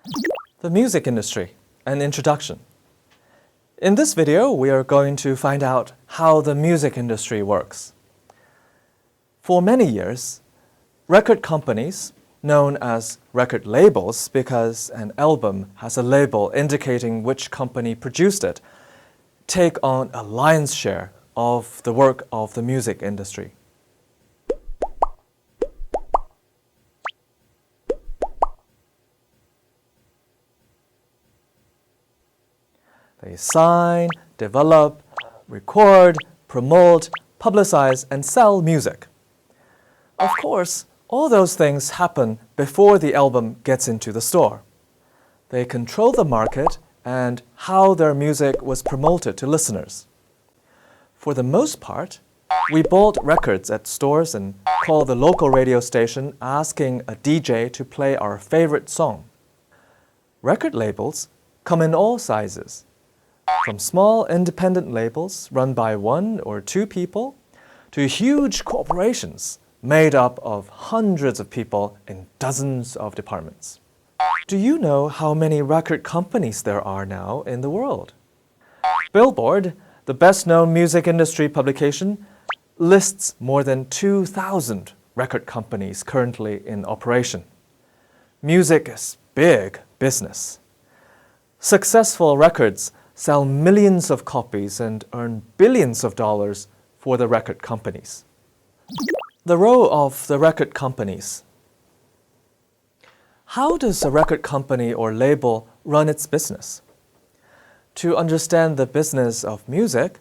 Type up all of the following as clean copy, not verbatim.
The music industry, an introduction. In this video, we are going to find out how the music industry works. For many years, record companies, known as record labels because an album has a label indicating which company produced it, take on a lion's share of the work of the music industry. They sign, develop, record, promote, publicize, and sell music. Of course, all those things happen before the album gets into the store. They control the market and how their music was promoted to listeners. For the most part, we bought records at stores and called the local radio station asking a DJ to play our favorite song. Record labels come in all sizes, from small independent labels run by one or two people to huge corporations made up of hundreds of people in dozens of departments. Do you know how many record companies there are now in the world? Billboard, the best-known music industry publication, lists more than 2,000 record companies currently in operation. Music is big business. Successful records sell millions of copies and earn billions of dollars for the record companies. The role of the record companies. How does a record company or label run its business? To understand the business of music,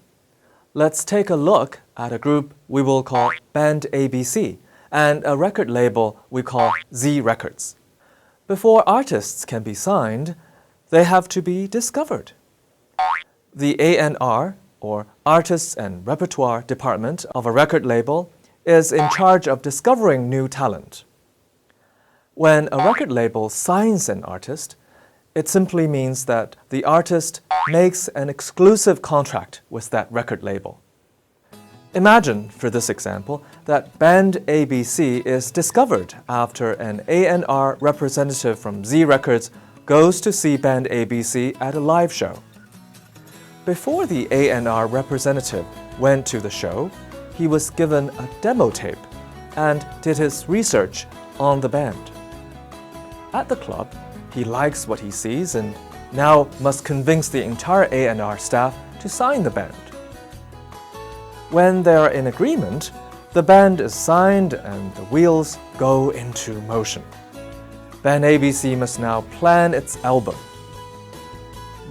let's take a look at a group we will call Band ABC and a record label we call Z Records. Before artists can be signed, they have to be discovered. The A&R, or Artists and Repertoire Department of a record label, is in charge of discovering new talent. When a record label signs an artist, it simply means that the artist makes an exclusive contract with that record label. Imagine, for this example, that Band ABC is discovered after an A&R representative from Z Records goes to see Band ABC at a live show. Before the A&R representative went to the show, he was given a demo tape and did his research on the band. At the club, he likes what he sees and now must convince the entire A&R staff to sign the band. When they are in agreement, the band is signed and the wheels go into motion. Band ABC must now plan its album.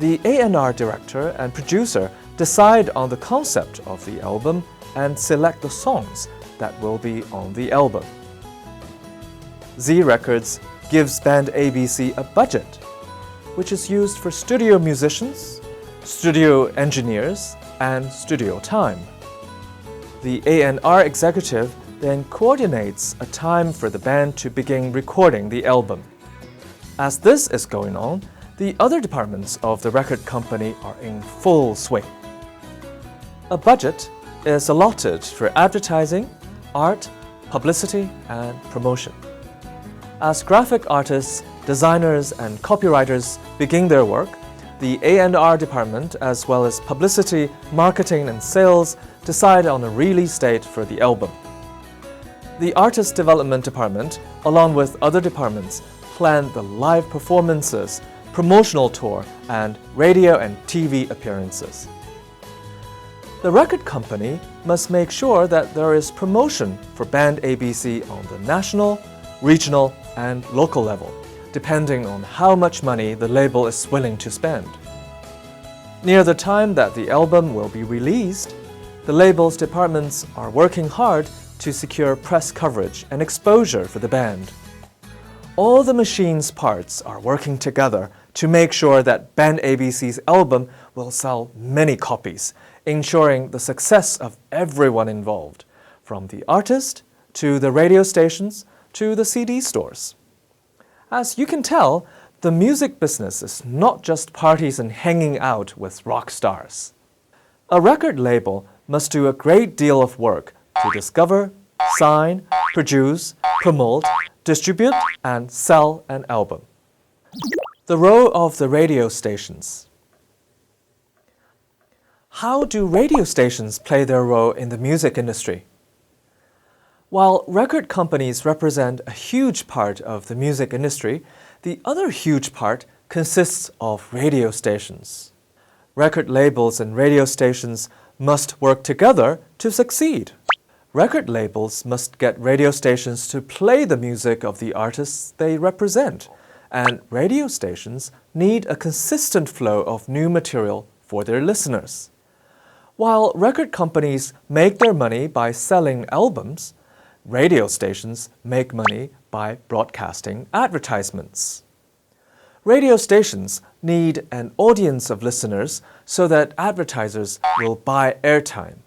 The A&R director and producer decide on the concept of the album and select the songs that will be on the album. Z Records gives Band ABC a budget, which is used for studio musicians, studio engineers, and studio time. The A&R executive then coordinates a time for the band to begin recording the album. As this is going on, the other departments of the record company are in full swing. A budget is allotted for advertising, art, publicity, and promotion. As graphic artists, designers, and copywriters begin their work, the A&R department, as well as publicity, marketing, and sales, decide on a release date for the album. The artist development department, along with other departments, plan the live performances, promotional tour, and radio and TV appearances. The record company must make sure that there is promotion for Band ABC on the national, regional, and local level, depending on how much money the label is willing to spend. Near the time that the album will be released, the label's departments are working hard to secure press coverage and exposure for the band. All the machine's parts are working together to make sure that Band ABC's album will sell many copies, ensuring the success of everyone involved, from the artist to the radio stations to the CD stores. As you can tell, the music business is not just parties and hanging out with rock stars. A record label must do a great deal of work to discover, sign, produce, promote, distribute, and sell an album. The role of the radio stations. How do radio stations play their role in the music industry? While record companies represent a huge part of the music industry, the other huge part consists of radio stations. Record labels and radio stations must work together to succeed. Record labels must get radio stations to play the music of the artists they represent, and radio stations need a consistent flow of new material for their listeners. While record companies make their money by selling albums, radio stations make money by broadcasting advertisements. Radio stations need an audience of listeners so that advertisers will buy airtime.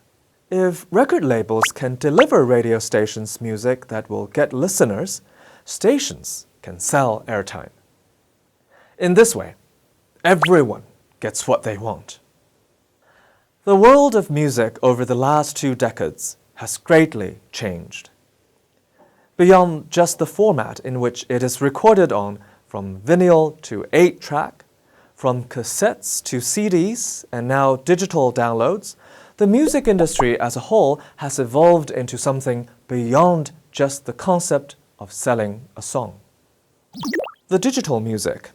If record labels can deliver radio stations music that will get listeners, stations can sell airtime. In this way, everyone gets what they want. The world of music over the last 2 decades has greatly changed. Beyond just the format in which it is recorded on, from vinyl to 8-track, from cassettes to CDs, and now digital downloads, the music industry as a whole has evolved into something beyond just the concept of selling a song. The digital music.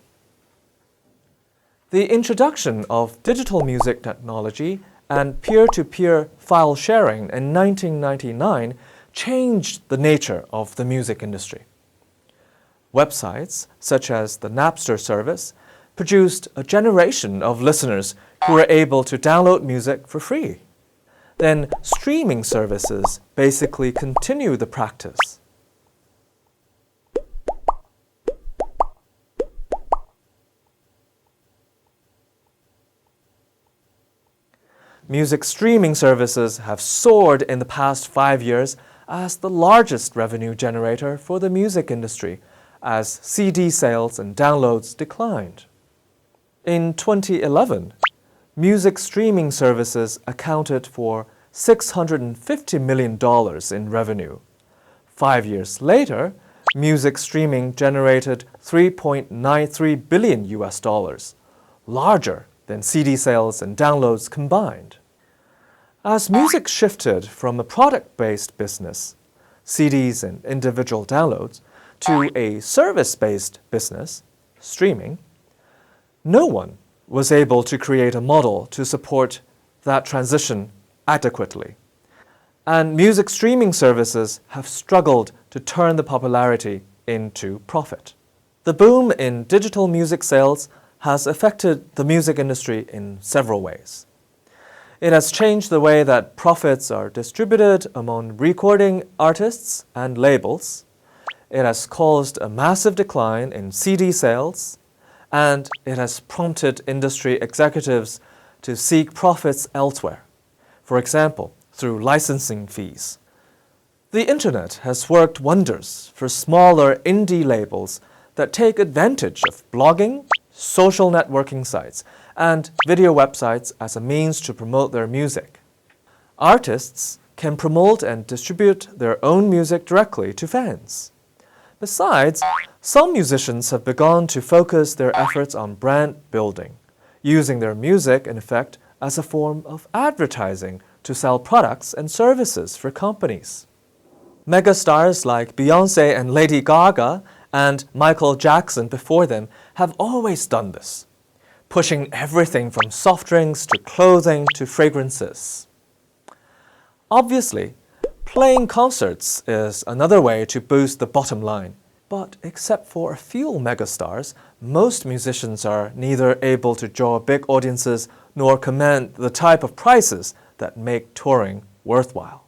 The introduction of digital music technology and peer-to-peer file sharing in 1999 changed the nature of the music industry. Websites, such as the Napster service, produced a generation of listeners who were able to download music for free. Then streaming services basically continue the practice. Music streaming services have soared in the past 5 years as the largest revenue generator for the music industry, as CD sales and downloads declined. In 2011, music streaming services accounted for $650 million in revenue. 5 years later, music streaming generated $3.93 billion, larger than CD sales and downloads combined. As music shifted from a product-based business, CDs and individual downloads, to a service-based business, streaming, no one was able to create a model to support that transition adequately. And music streaming services have struggled to turn the popularity into profit. The boom in digital music sales has affected the music industry in several ways. It has changed the way that profits are distributed among recording artists and labels. It has caused a massive decline in CD sales, and it has prompted industry executives to seek profits elsewhere, for example, through licensing fees. The internet has worked wonders for smaller indie labels that take advantage of blogging, social networking sites, and video websites as a means to promote their music. Artists can promote and distribute their own music directly to fans. Besides, some musicians have begun to focus their efforts on brand building, using their music, in effect, as a form of advertising to sell products and services for companies. Megastars like Beyoncé and Lady Gaga and Michael Jackson before them have always done this, pushing everything from soft drinks to clothing to fragrances. Obviously, playing concerts is another way to boost the bottom line, but except for a few megastars, most musicians are neither able to draw big audiences nor command the type of prices that make touring worthwhile.